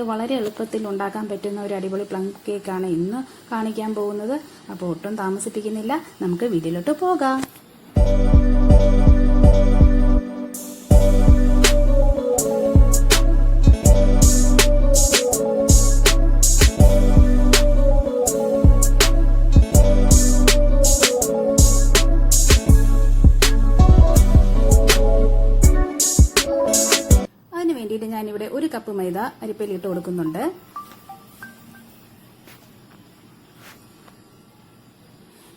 വളരെ എളുപ്പത്തിൽ ഉണ്ടാക്കാൻ പറ്റുന്ന ഒരു അടിപൊളി പ്ലം കേക്കാണ് ഇന്ന് കാണിക്കാൻ പോകുന്നത്. അപ്പോൾ ഒട്ടും താമസിപ്പിക്കുന്നില്ല, നമുക്ക് വീഡിയോയിലോട്ട് പോകാം. വേണ്ടിയിട്ട് ഞാനിവിടെ 1 കപ്പ് മൈദ അരിപ്പയിൽ ഇട്ട് കൊടുക്കുന്നുണ്ട്.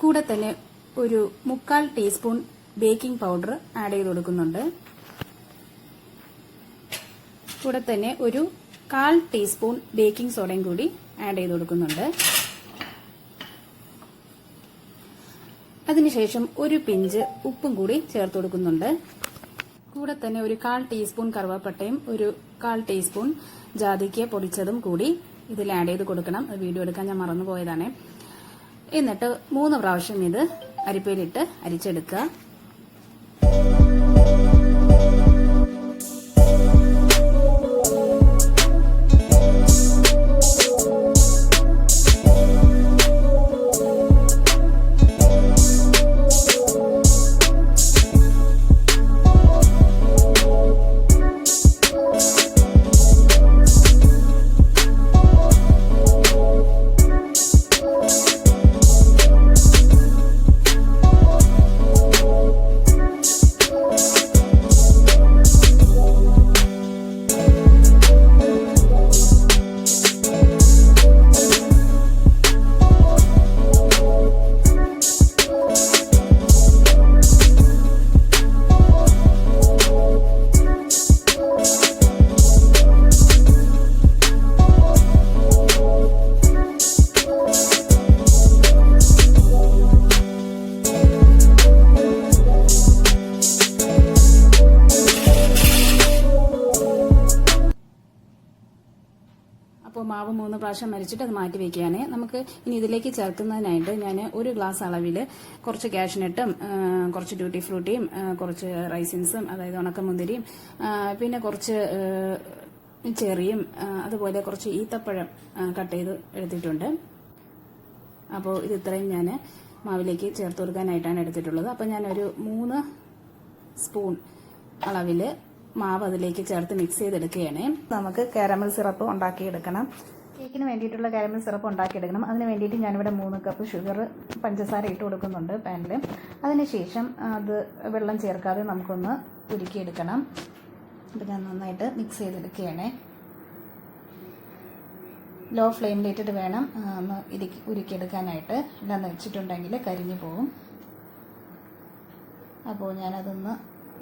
കൂടെ തന്നെ ഒരു 3/4 ടീസ്പൂൺ ബേക്കിംഗ് പൗഡർ ആഡ് ചെയ്ത് കൊടുക്കുന്നുണ്ട്. കൂടെ തന്നെ ഒരു 1/4 ടീസ്പൂൺ ബേക്കിംഗ് സോഡയും കൂടി ആഡ് ചെയ്ത് കൊടുക്കുന്നുണ്ട്. അതിനുശേഷം ഒരു പിഞ്ച് ഉപ്പും കൂടി ചേർത്ത് കൊടുക്കുന്നുണ്ട്. കൂടെ തന്നെ ഒരു 1/4 ടീസ്പൂൺ കറുവാപ്പട്ടയും ഒരു 1/4 ടീസ്പൂൺ ജാതിക്ക പൊടിച്ചതും കൂടി ഇതിൽ ആഡ് ചെയ്ത് കൊടുക്കണം. വീഡിയോ എടുക്കാൻ ഞാൻ മറന്നുപോയതാണ്. എന്നിട്ട് 3 പ്രാവശ്യം ഇത് അരിപ്പയിലിട്ട് അരിച്ചെടുക്കുക. അപ്പോൾ മാവ് 3 പ്രാവശ്യം അരിച്ചിട്ട് അത് മാറ്റി വയ്ക്കുകയാണ്. നമുക്ക് ഇനി ഇതിലേക്ക് ചേർക്കുന്നതിനായിട്ട് ഞാൻ 1 ഗ്ലാസ് അളവിൽ കുറച്ച് കാഷ്നട്ടും കുറച്ച് ട്യൂട്ടി ഫ്രൂട്ടിയും കുറച്ച് റൈസിൻസും, അതായത് ഉണക്കമുന്തിരിയും, പിന്നെ കുറച്ച് ചെറിയും, അതുപോലെ കുറച്ച് ഈത്തപ്പഴം കട്ട് ചെയ്ത് എടുത്തിട്ടുണ്ട്. അപ്പോൾ ഇത് ഇത്രയും ഞാൻ മാവിലേക്ക് ചേർത്ത് കൊടുക്കാനായിട്ടാണ് എടുത്തിട്ടുള്ളത്. അപ്പോൾ ഞാനൊരു 3 സ്പൂൺ അളവിൽ മാവ് അതിലേക്ക് ചേർത്ത് മിക്സ് ചെയ്തെടുക്കുകയാണ്. നമുക്ക് കാരമൽ സിറപ്പ് ഉണ്ടാക്കിയെടുക്കണം. കേക്കിന് വേണ്ടിയിട്ടുള്ള കാരമൽ സിറപ്പ് ഉണ്ടാക്കിയെടുക്കണം. അതിന് വേണ്ടിയിട്ട് ഞാനിവിടെ 3 കപ്പ് ഷുഗർ പഞ്ചസാര ഇട്ട് കൊടുക്കുന്നുണ്ട് പാനിൽ. അതിനുശേഷം അത് വെള്ളം ചേർക്കാതെ നമുക്കൊന്ന് ഉരുക്കിയെടുക്കണം. അപ്പോൾ ഞാൻ നന്നായിട്ട് മിക്സ് ചെയ്തെടുക്കുകയാണ്. ലോ ഫ്ലെയിമിലിട്ടിട്ട് വേണം ഒന്ന് ഉരുക്കിയെടുക്കാനായിട്ട്. ഇല്ലാന്ന് വെച്ചിട്ടുണ്ടെങ്കിൽ കരിഞ്ഞു പോകും. അപ്പോൾ ഞാനതൊന്ന്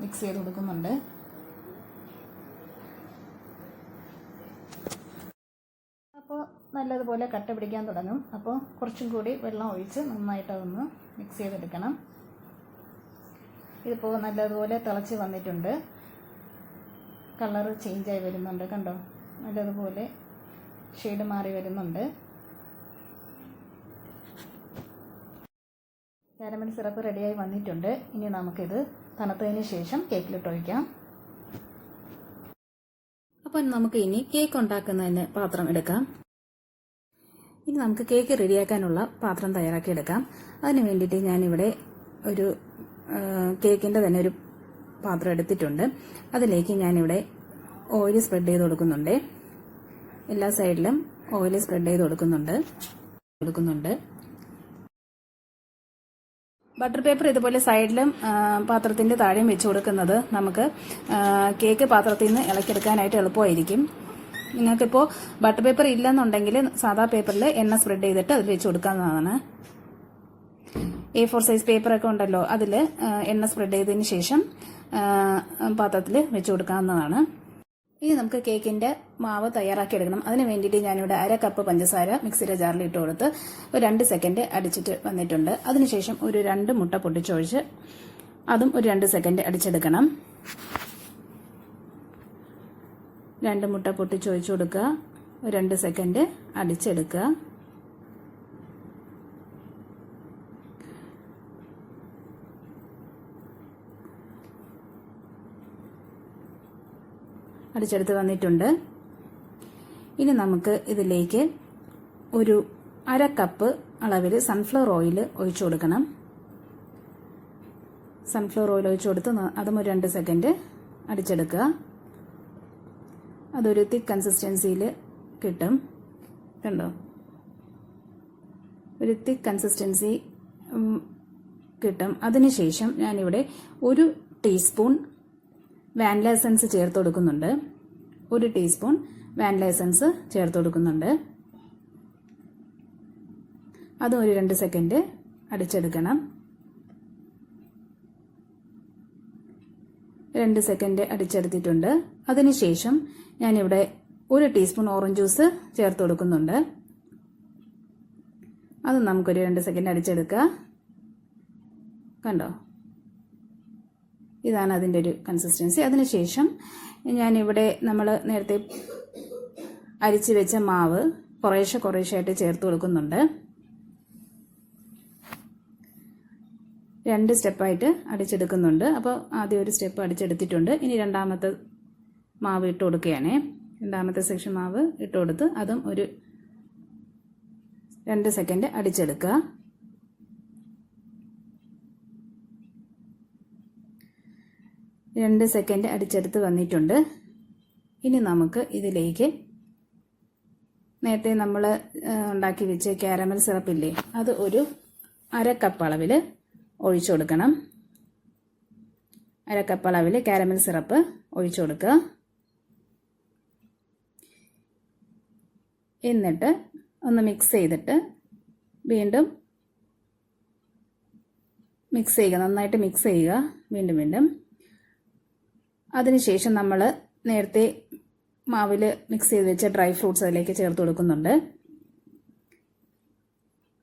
മിക്സ് ചെയ്ത് കൊടുക്കുന്നുണ്ട്. അപ്പോൾ നല്ലതുപോലെ കട്ട പിടിക്കാൻ തുടങ്ങും. അപ്പോൾ കുറച്ചും കൂടി വെള്ളം ഒഴിച്ച് നന്നായിട്ട് അതൊന്ന് മിക്സ് ചെയ്തെടുക്കണം. ഇതിപ്പോൾ നല്ലതുപോലെ തിളച്ച് വന്നിട്ടുണ്ട്. കളറ് ചേഞ്ചായി വരുന്നുണ്ട്, കണ്ടോ? നല്ലതുപോലെ ഷെയ്ഡ് മാറി വരുന്നുണ്ട്. കാരമൽ സിറപ്പ് റെഡിയായി വന്നിട്ടുണ്ട്. ഇനി നമുക്കിത് തണുത്തതിന് ശേഷം കേക്കിലിട്ട് ഒഴിക്കാം. അപ്പം നമുക്ക് ഇനി കേക്ക് ഉണ്ടാക്കുന്നതിന് പാത്രം എടുക്കാം. ഇനി നമുക്ക് കേക്ക് റെഡിയാക്കാനുള്ള പാത്രം തയ്യാറാക്കി എടുക്കാം. അതിന് വേണ്ടിയിട്ട് ഞാനിവിടെ ഒരു കേക്കിൻ്റെ തന്നെ ഒരു പാത്രം എടുത്തിട്ടുണ്ട്. അതിലേക്ക് ഞാനിവിടെ ഓയിൽ സ്പ്രെഡ് ചെയ്ത് കൊടുക്കുന്നുണ്ട്. എല്ലാ സൈഡിലും ഓയിൽ സ്പ്രെഡ് ചെയ്ത് കൊടുക്കുന്നുണ്ട്. ബട്ടർ പേപ്പർ ഇതുപോലെ സൈഡിലും പാത്രത്തിന്റെ താഴെയും വെച്ച് കൊടുക്കുന്നത് നമുക്ക് കേക്ക് പാത്രത്തിൽ നിന്ന് ഇളക്കിയെടുക്കാനായിട്ട് എളുപ്പമായിരിക്കും. നിങ്ങൾക്കിപ്പോൾ ബട്ടർ പേപ്പർ ഇല്ലെന്നുണ്ടെങ്കിൽ സാധാ പേപ്പറിൽ എണ്ണ സ്പ്രെഡ് ചെയ്തിട്ട് അതിൽ വെച്ച് കൊടുക്കാവുന്നതാണ്. A4 സൈസ് പേപ്പറൊക്കെ ഉണ്ടല്ലോ, അതിൽ എണ്ണ സ്പ്രെഡ് ചെയ്തതിന് ശേഷം പാത്രത്തിൽ വെച്ച് കൊടുക്കാവുന്നതാണ്. ഇനി നമുക്ക് കേക്കിന്റെ മാവ് തയ്യാറാക്കി എടുക്കണം. അതിന് വേണ്ടിയിട്ട് ഞാനിവിടെ 1/2 കപ്പ് പഞ്ചസാര മിക്സിയുടെ ജാറിൽ ഇട്ട് കൊടുത്ത് ഒരു 2 സെക്കൻഡ് അടിച്ചിട്ട് വന്നിട്ടുണ്ട്. അതിനുശേഷം ഒരു 2 മുട്ട പൊട്ടിച്ചൊഴിച്ച് അതും ഒരു 2 സെക്കൻഡ് അടിച്ചെടുക്കണം. 2 മുട്ട പൊട്ടിച്ചൊഴിച്ച് കൊടുക്കുക. ഒരു 2 സെക്കൻഡ് അടിച്ചെടുക്കുക. അടിച്ചെടുത്ത് വന്നിട്ടുണ്ട്. ഇനി നമുക്ക് ഇതിലേക്ക് ഒരു 1/2 കപ്പ് അളവിൽ സൺഫ്ലവർ ഓയിൽ ഒഴിച്ചു കൊടുക്കണം. സൺഫ്ലവർ ഓയിൽ ഒഴിച്ചു കൊടുത്ത് അതും ഒരു 2 സെക്കൻഡ് അടിച്ചെടുക്കുക. അതൊരു തിക്ക് കൺസിസ്റ്റൻസിയിൽ കിട്ടും. കണ്ടോ, ഒരു തിക്ക് കൺസിസ്റ്റൻസി കിട്ടും. അതിനുശേഷം ഞാനിവിടെ 1 ടീസ്പൂൺ വാനില എസൻസ് ചേർത്ത് കൊടുക്കുന്നുണ്ട്. 1 ടീസ്പൂൺ വാനില എസൻസ് ചേർത്ത് കൊടുക്കുന്നുണ്ട്. അതും ഒരു 2 സെക്കൻഡ് അടിച്ചെടുക്കണം. 2 സെക്കൻഡ് അടിച്ചെടുത്തിട്ടുണ്ട്. അതിനുശേഷം ഞാനിവിടെ 1 ടീസ്പൂൺ ഓറഞ്ച് ജ്യൂസ് ചേർത്ത് കൊടുക്കുന്നുണ്ട്. അത് നമുക്കൊരു 2 സെക്കൻഡ് അടിച്ചെടുക്കുക. കണ്ടോ, ഇതാണ് അതിൻ്റെ ഒരു കൺസിസ്റ്റൻസി. അതിനുശേഷം ഞാനിവിടെ നമ്മൾ നേരത്തെ അരിച്ച് വെച്ച മാവ് കുറേശ്ശെയായിട്ട് ചേർത്ത് കൊടുക്കുന്നുണ്ട്. 2 സ്റ്റെപ്പായിട്ട് അടിച്ചെടുക്കുന്നുണ്ട്. അപ്പോൾ ആദ്യം ഒരു സ്റ്റെപ്പ് അടിച്ചെടുത്തിട്ടുണ്ട്. ഇനി രണ്ടാമത്തെ മാവ് ഇട്ട് കൊടുക്കുകയാണ്. രണ്ടാമത്തെ സെക്ഷൻ മാവ് ഇട്ട് കൊടുത്ത് അതും ഒരു 2 സെക്കൻഡ് അടിച്ചെടുക്കുക. രണ്ട് സെക്കൻഡ് അടിച്ചെടുത്ത് വന്നിട്ടുണ്ട്. ഇനി നമുക്ക് ഇതിലേക്ക് നേരത്തെ നമ്മൾ ഉണ്ടാക്കി വെച്ച കാരമൽ സിറപ്പില്ലേ, അത് ഒരു 1/2 കപ്പ് അളവിൽ ഒഴിച്ചു കൊടുക്കണം. 1/2 കപ്പ് അളവിൽ കാരമൽ സിറപ്പ് ഒഴിച്ചു കൊടുക്കുക. എന്നിട്ട് ഒന്ന് മിക്സ് ചെയ്തിട്ട് വീണ്ടും മിക്സ് ചെയ്യുക. നന്നായിട്ട് മിക്സ് ചെയ്യുക വീണ്ടും. അതിനുശേഷം നമ്മൾ നേരത്തെ മാവിൽ മിക്സ് ചെയ്ത് വെച്ച ഡ്രൈ ഫ്രൂട്ട്സ് അതിലേക്ക് ചേർത്ത് കൊടുക്കുന്നുണ്ട്.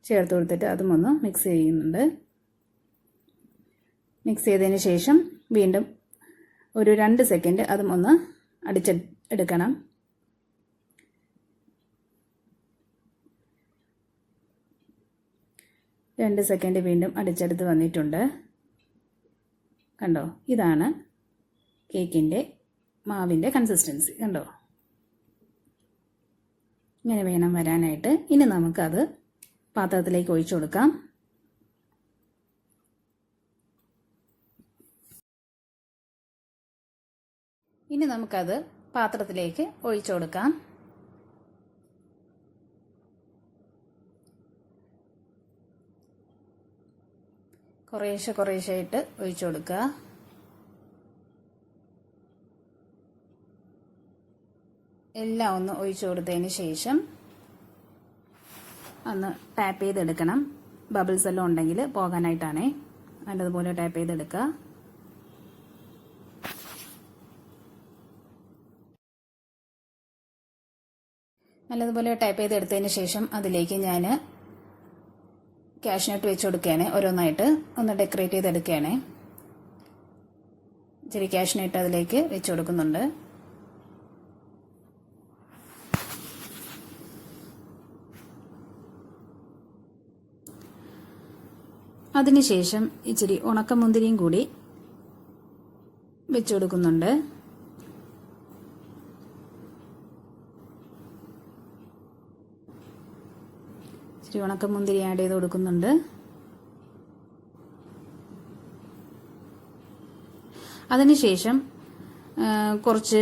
ചേർത്ത് കൊടുത്തിട്ട് അതും ഒന്ന് മിക്സ് ചെയ്യുന്നുണ്ട്. മിക്സ് ചെയ്തതിന് ശേഷം വീണ്ടും ഒരു 2 സെക്കൻഡ് അതും ഒന്ന് അടിച്ചെടുക്കണം. രണ്ട് സെക്കൻഡ് വീണ്ടും അടിച്ചെടുത്ത് വന്നിട്ടുണ്ട്. കണ്ടോ, ഇതാണ് കേക്കിൻ്റെ മാവിൻ്റെ കൺസിസ്റ്റൻസി. കണ്ടോ, ഇങ്ങനെ വേണം വരാനായിട്ട്. ഇനി നമുക്കത് പാത്രത്തിലേക്ക് ഒഴിച്ചു കൊടുക്കാം. ഇനി നമുക്കത് പാത്രത്തിലേക്ക് ഒഴിച്ചു കൊടുക്കാം. കുറേശ്ശെയായിട്ട് ഒഴിച്ചു കൊടുക്കുക. എല്ലാം ഒന്ന് ഒഴിച്ചു കൊടുത്തതിന് ശേഷം ഒന്ന് ടാപ്പ് ചെയ്തെടുക്കണം. ബബിൾസ് എല്ലാം ഉണ്ടെങ്കിൽ പോകാനായിട്ടാണേ. നല്ലതുപോലെ ടാപ്പ് ചെയ്തെടുക്കുക. നല്ലതുപോലെ ടാപ്പ് ചെയ്തെടുത്തതിന് ശേഷം അതിലേക്ക് ഞാൻ കാഷ്നട്ട് വെച്ച് കൊടുക്കുകയാണ്. ഓരോന്നായിട്ട് ഒന്ന് ഡെക്കറേറ്റ് ചെയ്തെടുക്കുകയാണ്. ഇച്ചിരി കാഷ്നട്ട് അതിലേക്ക് വെച്ച് കൊടുക്കുന്നുണ്ട്. അതിനുശേഷം ഇച്ചിരി ഉണക്കമുന്തിരിയും കൂടി വെച്ച് കൊടുക്കുന്നുണ്ട്. ഇച്ചിരി ഉണക്കമുന്തിരി ആഡ് ചെയ്ത് കൊടുക്കുന്നുണ്ട്. അതിനുശേഷം കുറച്ച്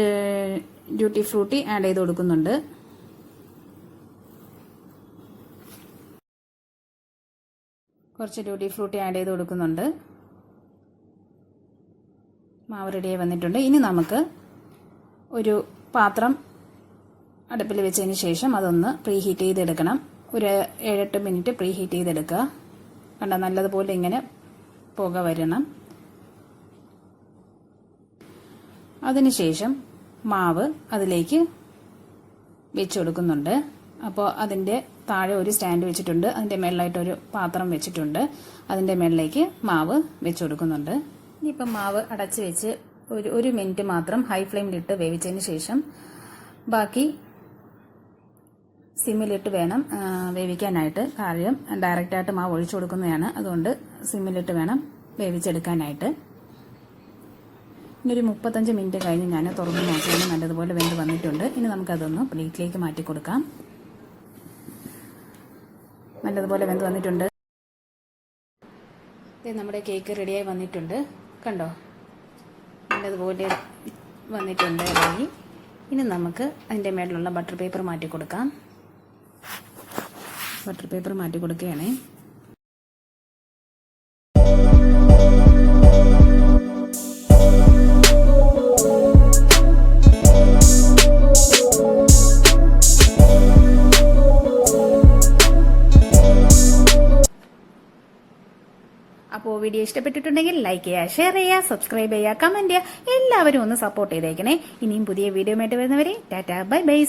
ഡ്യൂട്ടി ഫ്രൂട്ടി ആഡ് ചെയ്ത് കൊടുക്കുന്നുണ്ട്. കുറച്ച് ഡ്യൂട്ടി ഫ്രൂട്ടി ആഡ് ചെയ്ത് കൊടുക്കുന്നുണ്ട്. മാവ് റെഡിയായി വന്നിട്ടുണ്ട്. ഇനി നമുക്ക് ഒരു പാത്രം അടുപ്പിൽ വെച്ചതിന് ശേഷം അതൊന്ന് പ്രീ ഹീറ്റ് ചെയ്തെടുക്കണം. ഒരു 7-8 മിനിറ്റ് പ്രീ ഹീറ്റ് ചെയ്തെടുക്കുക. കണ്ട, നല്ലതുപോലെ ഇങ്ങനെ പുക വരണം. അതിനുശേഷം മാവ് അതിലേക്ക് വെച്ച് കൊടുക്കുന്നുണ്ട്. അപ്പോൾ അതിൻ്റെ താഴെ ഒരു സ്റ്റാൻഡ് വെച്ചിട്ടുണ്ട്. അതിൻ്റെ മേളിലായിട്ടൊരു പാത്രം വെച്ചിട്ടുണ്ട്. അതിൻ്റെ മേളിലേക്ക് മാവ് വെച്ച് കൊടുക്കുന്നുണ്ട്. ഇനിയിപ്പം മാവ് അടച്ച് വെച്ച് ഒരു മിനിറ്റ് മാത്രം ഹൈ ഫ്ലെയിമിലിട്ട് വേവിച്ചതിന് ശേഷം ബാക്കി സിമ്മിലിട്ട് വേണം വേവിക്കാനായിട്ട്. കാര്യം ഡയറക്റ്റായിട്ട് മാവ് ഒഴിച്ചു കൊടുക്കുന്നതാണ്. അതുകൊണ്ട് സിമ്മിലിട്ട് വേണം വേവിച്ചെടുക്കാനായിട്ട്. ഇനി ഒരു 35 മിനിറ്റ് കഴിഞ്ഞ് ഞാൻ തുറന്ന് നോക്കിയാണ് നല്ലതുപോലെ വെന്ത് വന്നിട്ടുണ്ട്. ഇനി നമുക്കതൊന്ന് പ്ലേറ്റിലേക്ക് മാറ്റി കൊടുക്കാം. നല്ലതുപോലെ വെന്ത് വന്നിട്ടുണ്ട്. നമ്മുടെ കേക്ക് റെഡിയായി വന്നിട്ടുണ്ട്. കണ്ടോ, നല്ലതുപോലെ വന്നിട്ടുണ്ട് ഇളകി. ഇനി നമുക്ക് അതിൻ്റെ മേളിലുള്ള ബട്ടർ പേപ്പർ മാറ്റി കൊടുക്കാം. ബട്ടർ പേപ്പർ മാറ്റി കൊടുക്കുകയാണേ. അപ്പോൾ വീഡിയോ ഇഷ്ടപ്പെട്ടിട്ടുണ്ടെങ്കിൽ ലൈക്ക് ചെയ്യുക, ഷെയർ ചെയ്യുക, സബ്സ്ക്രൈബ് ചെയ്യുക, കമന്റ് ചെയ്യുക. എല്ലാവരും ഒന്ന് സപ്പോർട്ട് ചെയ്തേക്കണേ. ഇനിയും പുതിയ വീഡിയോ ആയിട്ട് വരുന്നവരെ ടാറ്റാ ബൈ ബൈ.